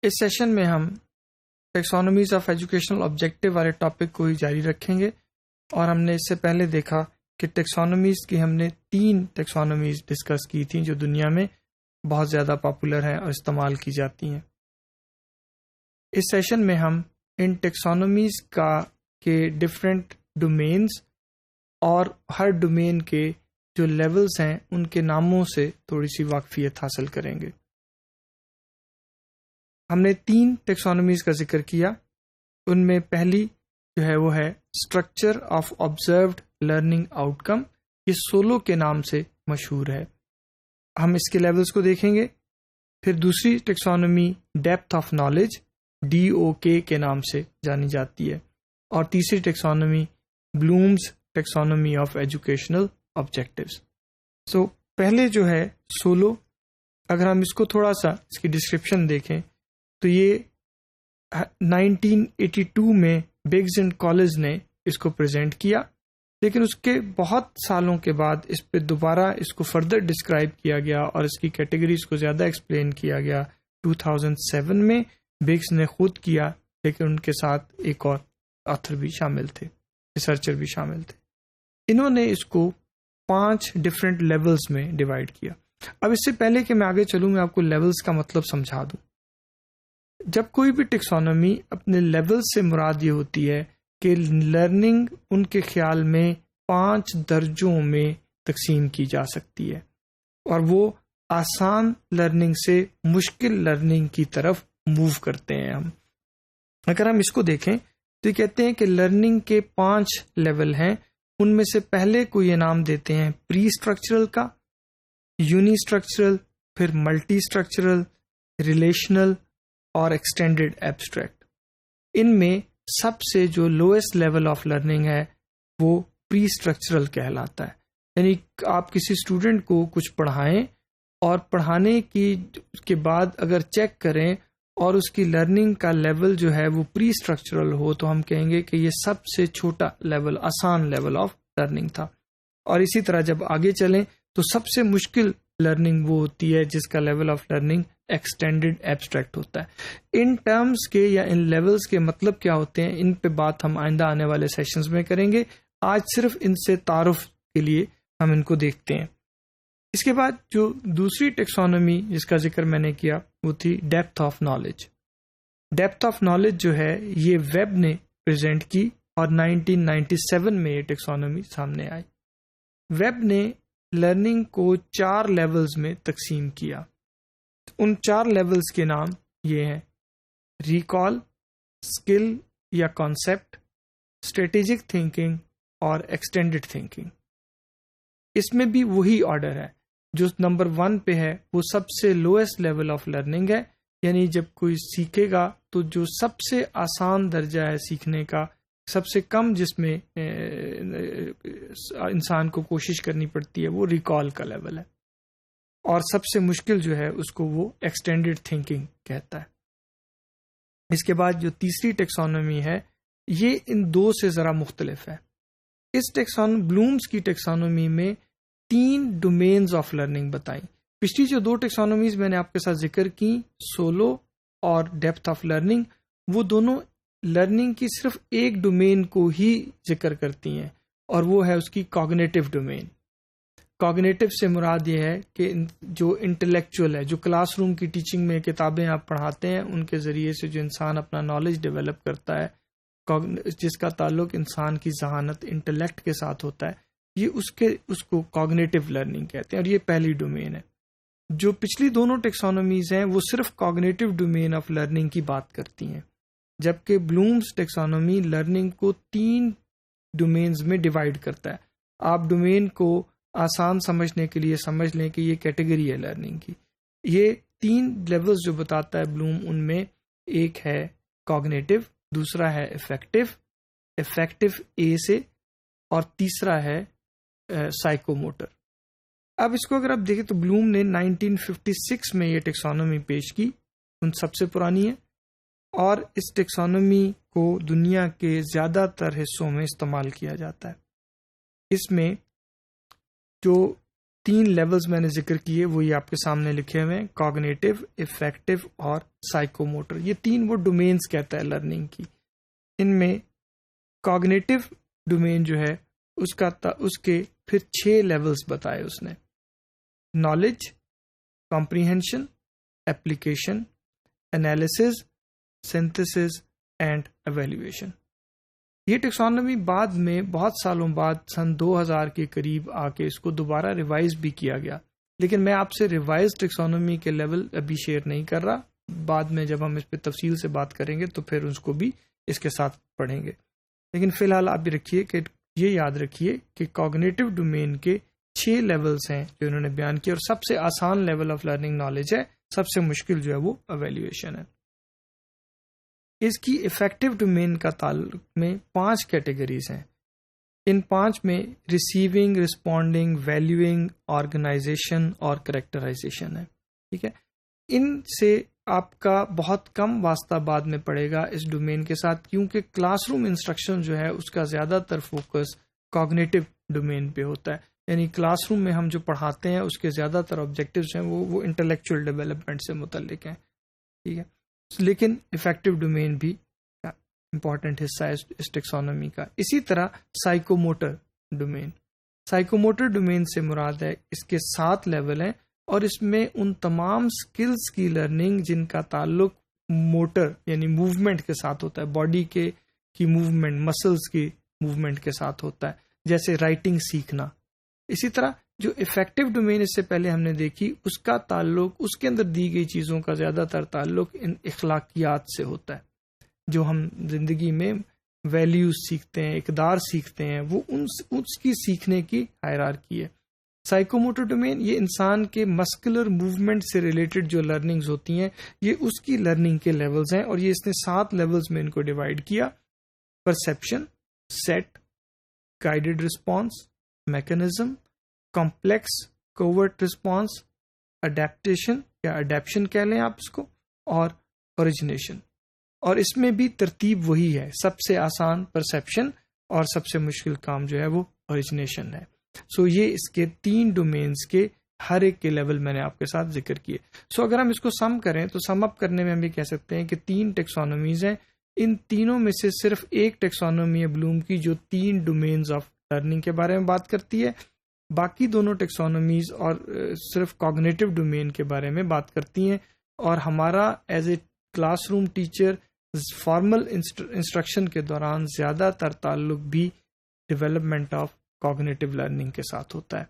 اس session میں ہم ٹیکسانومیز of educational objective والے ٹاپک کو ہی جاری رکھیں گے، اور ہم نے اس سے پہلے دیکھا کہ ٹیکسانومیز کی ہم نے 3 ٹیکسانومیز ڈسکس کی تھیں جو دنیا میں بہت زیادہ پاپولر ہیں اور استعمال کی جاتی ہیں۔ اس سیشن میں ہم ان ٹیکسانومیز کے ڈفرینٹ ڈومینز اور ہر ڈومین کے جو لیولز ہیں ان کے ناموں سے تھوڑی سی واقفیت حاصل کریں گے۔ ہم نے 3 ٹیکسانومیز کا ذکر کیا، ان میں پہلی جو ہے وہ ہے structure of observed learning out کم، یہ سولو کے نام سے مشہور ہے، ہم اس کے لیولز کو دیکھیں گے۔ پھر دوسری ٹیکسانومی ڈیپتھ آف نالج DOK کے نام سے جانی جاتی ہے، اور تیسری ٹیکسانومی بلومز ٹیکسانومی آف ایجوکیشنل آبجیکٹیوز۔ سو پہلے جو ہے سولو، اگر ہم اس کو تھوڑا سا اس کی ڈسکرپشن دیکھیں تو یہ 1982 میں بگز اینڈ کالز نے اس کو پریزنٹ کیا، لیکن اس کے بہت سالوں کے بعد اس پہ دوبارہ اس کو فردر ڈسکرائب کیا گیا اور اس کی کیٹیگریز کو زیادہ ایکسپلین کیا گیا 2007 میں۔ بگز نے خود کیا، لیکن ان کے ساتھ ایک اور آتھر بھی شامل تھے، ریسرچر بھی شامل تھے۔ انہوں نے اس کو 5 ڈفرینٹ لیولز میں ڈیوائڈ کیا۔ اب اس سے پہلے کہ میں آگے چلوں، میں آپ کو لیولز کا مطلب سمجھا دوں۔ جب کوئی بھی ٹیکسانومی اپنے لیول سے مراد یہ ہوتی ہے کہ لرننگ ان کے خیال میں 5 درجوں میں تقسیم کی جا سکتی ہے، اور وہ آسان لرننگ سے مشکل لرننگ کی طرف موو کرتے ہیں۔ ہم اگر ہم اس کو دیکھیں تو یہ کہتے ہیں کہ لرننگ کے 5 لیول ہیں، ان میں سے پہلے کو یہ نام دیتے ہیں پری اسٹرکچرل کا، یونی اسٹرکچرل، پھر ملٹی اسٹرکچرل، ریلیشنل اور ایکسٹینڈڈ ایبسٹریکٹ۔ ان میں سب سے جو لوئسٹ لیول آف لرننگ ہے وہ پری اسٹرکچرل کہلاتا ہے، یعنی آپ کسی اسٹوڈنٹ کو کچھ پڑھائیں اور پڑھانے کے بعد اگر چیک کریں اور اس کی لرننگ کا لیول جو ہے وہ پری اسٹرکچرل ہو تو ہم کہیں گے کہ یہ سب سے چھوٹا لیول، آسان لیول آف لرننگ تھا۔ اور اسی طرح جب آگے چلیں تو سب سے مشکل لرننگ وہ ہوتی ہے جس کا level of learning extended abstract ہوتا ہے۔ ان ٹرمز کے یا ان لیولز کے مطلب کیا ہوتے ہیں، ان پہ بات ہم آئندہ آنے والے سیشنز میں کریں گے، آج صرف ان سے تعارف کے لیے ہم ان کو دیکھتے ہیں۔ اس کے بعد جو دوسری ٹیکسانومی جس کا ذکر میں نے کیا وہ تھی depth of knowledge. Depth of knowledge جو ہے یہ ویب نے پریزنٹ کی، اور 1997 میں یہ ٹیکسانومی سامنے آئی۔ ویب نے لرننگ کو 4 لیولز میں تقسیم کیا۔ ان 4 لیولز کے نام یہ ہیں: ریکال، اسکل یا کانسیپٹ، اسٹریٹجک تھنکنگ اور ایکسٹینڈڈ تھنکنگ۔ اس میں بھی وہی آرڈر ہے، جو نمبر 1 پہ ہے وہ سب سے لوئسٹ لیول آف لرننگ ہے، یعنی جب کوئی سیکھے گا تو جو سب سے آسان درجہ ہے سیکھنے کا، سب سے کم جس میں انسان کو کوشش کرنی پڑتی ہے وہ ریکال کا لیول ہے، اور سب سے مشکل جو ہے اس کو وہ ایکسٹینڈڈ تھنکنگ کہتا ہے۔ اس کے بعد جو تیسری ٹیکسانومی ہے یہ ان 2 سے ذرا مختلف ہے۔ اس بلومز کی ٹیکسانومی میں 3 ڈومینز آف لرننگ بتائیں۔ پچھلی جو 2 ٹیکسانومیز میں نے آپ کے ساتھ ذکر کی، سولو اور ڈیپتھ آف لرننگ، وہ دونوں لرننگ کی صرف ایک ڈومین کو ہی ذکر کرتی ہیں، اور وہ ہے اس کی کوگنیٹو ڈومین۔ کوگنیٹو سے مراد یہ ہے کہ جو انٹلیکچوئل ہے، جو کلاس روم کی ٹیچنگ میں کتابیں آپ پڑھاتے ہیں ان کے ذریعے سے جو انسان اپنا نالج ڈیولپ کرتا ہے، جس کا تعلق انسان کی ذہانت، انٹلیکٹ کے ساتھ ہوتا ہے، یہ اس کو کوگنیٹو لرننگ کہتے ہیں، اور یہ پہلی ڈومین ہے۔ جو پچھلی دونوں ٹیکسانومیز ہیں وہ صرف کوگنیٹو ڈومین آف لرننگ کی بات کرتی ہیں، جبکہ بلومز ٹیکسانومی لرننگ کو 3 ڈومینز میں ڈیوائڈ کرتا ہے۔ آپ ڈومین کو آسان سمجھنے کے لیے سمجھ لیں کہ یہ کیٹیگری ہے لرننگ کی۔ یہ 3 لیولز جو بتاتا ہے بلوم، ان میں ایک ہے کوگنیٹو، دوسرا ہے افیکٹو اے سے، اور تیسرا ہے سائیکو موٹر۔ اب اس کو اگر آپ دیکھیں تو بلوم نے 1956 میں یہ ٹیکسانومی پیش کی، ان سب سے پرانی ہے، اور اس ٹیکسانومی کو دنیا کے زیادہ تر حصوں میں استعمال کیا جاتا ہے۔ اس میں جو 3 لیولز میں نے ذکر کیے وہ یہ آپ کے سامنے لکھے ہوئے ہیں، کوگنیٹو، افیکٹو اور سائیکوموٹر. یہ 3 وہ ڈومینز کہتا ہے لرننگ کی. ان میں کوگنیٹو ڈومین جو ہے اس کے پھر 6 لیولز بتائے اس نے: knowledge, comprehension, application, analysis, synthesis and evaluation. یہ ٹیکسانومی بعد میں بہت سالوں بعد سن 2000 کے قریب آ کے اس کو دوبارہ ریوائز بھی کیا گیا، لیکن میں آپ سے ریوائز ٹیکسانومی کے لیول ابھی شیئر نہیں کر رہا. بعد میں جب ہم اس پہ تفصیل سے بات کریں گے تو پھر اس کو بھی اس کے ساتھ پڑھیں گے. لیکن فی الحال آپ یہ یاد رکھیے کہ کوگنیٹو ڈومین کے 6 لیولز ہیں جو انہوں نے بیان کیا، اور سب سے آسان لیول آف لرننگ نالج ہے، سب سے مشکل جو ہے وہ ایویلیویشن ہے. اس کی افیکٹو ڈومین کا تعلق میں 5 کیٹیگریز ہیں. ان 5 میں ریسیونگ، رسپونڈنگ، ویلیوئنگ، آرگنائزیشن اور کریکٹرائزیشن ہے. ٹھیک ہے، ان سے آپ کا بہت کم واسطہ بعد میں پڑے گا اس ڈومین کے ساتھ، کیونکہ کلاس روم انسٹرکشن جو ہے اس کا زیادہ تر فوکس کوگنیٹو ڈومین پہ ہوتا ہے. یعنی کلاس روم میں ہم جو پڑھاتے ہیں اس کے زیادہ تر آبجیکٹیوز ہیں وہ انٹلیکچوئل ڈیولپمنٹ سے متعلق ہیں. ٹھیک ہے، لیکن افیکٹو ڈومین بھی امپورٹنٹ حصہ ہے اس ٹیکسانومی کا. اسی طرح سائیکوموٹر ڈومین سے مراد ہے اس کے 7 لیول ہیں، اور اس میں ان تمام سکلز کی لرننگ جن کا تعلق موٹر یعنی موومنٹ کے ساتھ ہوتا ہے، باڈی کی موومنٹ، مسلز کی موومنٹ کے ساتھ ہوتا ہے، جیسے رائٹنگ سیکھنا. اسی طرح جو افیکٹو ڈومین اس سے پہلے ہم نے دیکھی، اس کا تعلق، اس کے اندر دی گئی چیزوں کا زیادہ تر تعلق ان اخلاقیات سے ہوتا ہے. جو ہم زندگی میں ویلیوز سیکھتے ہیں، اقدار سیکھتے ہیں، وہ اس کی سیکھنے کی ہائرارکی ہے. سائیکوموٹر ڈومین یہ انسان کے مسکولر موومنٹ سے ریلیٹڈ جو لرننگز ہوتی ہیں، یہ اس کی لرننگ کے لیولز ہیں، اور یہ اس نے 7 لیولز میں ان کو ڈیوائڈ کیا: perception, set, guided response, mechanism, complex, covert response, adaptation یا اڈیپشن کہہ لیں آپ اس کو، اور اوریجنیشن. اور اس میں بھی ترتیب وہی ہے، سب سے آسان پرسیپشن اور سب سے مشکل کام جو ہے وہ اوریجنیشن ہے. یہ اس کے 3 ڈومینز کے ہر ایک کے لیول میں نے آپ کے ساتھ ذکر کیے. اگر ہم اس کو سم کریں تو سم اپ کرنے میں ہم یہ کہہ سکتے ہیں کہ 3 ٹیکسانومیز ہیں. ان تینوں میں سے صرف ایک ٹیکسانومی ہے بلوم کی جو 3 ڈومینز آف لرننگ کے بارے میں بات کرتی ہے. باقی دونوں ٹیکسانومیز اور صرف کوگنیٹو ڈومین کے بارے میں بات کرتی ہیں. اور ہمارا as a class room teacher formal instruction کے دوران زیادہ تر تعلق بھی ڈیولپمنٹ آف کوگنیٹو لرننگ کے ساتھ ہوتا ہے.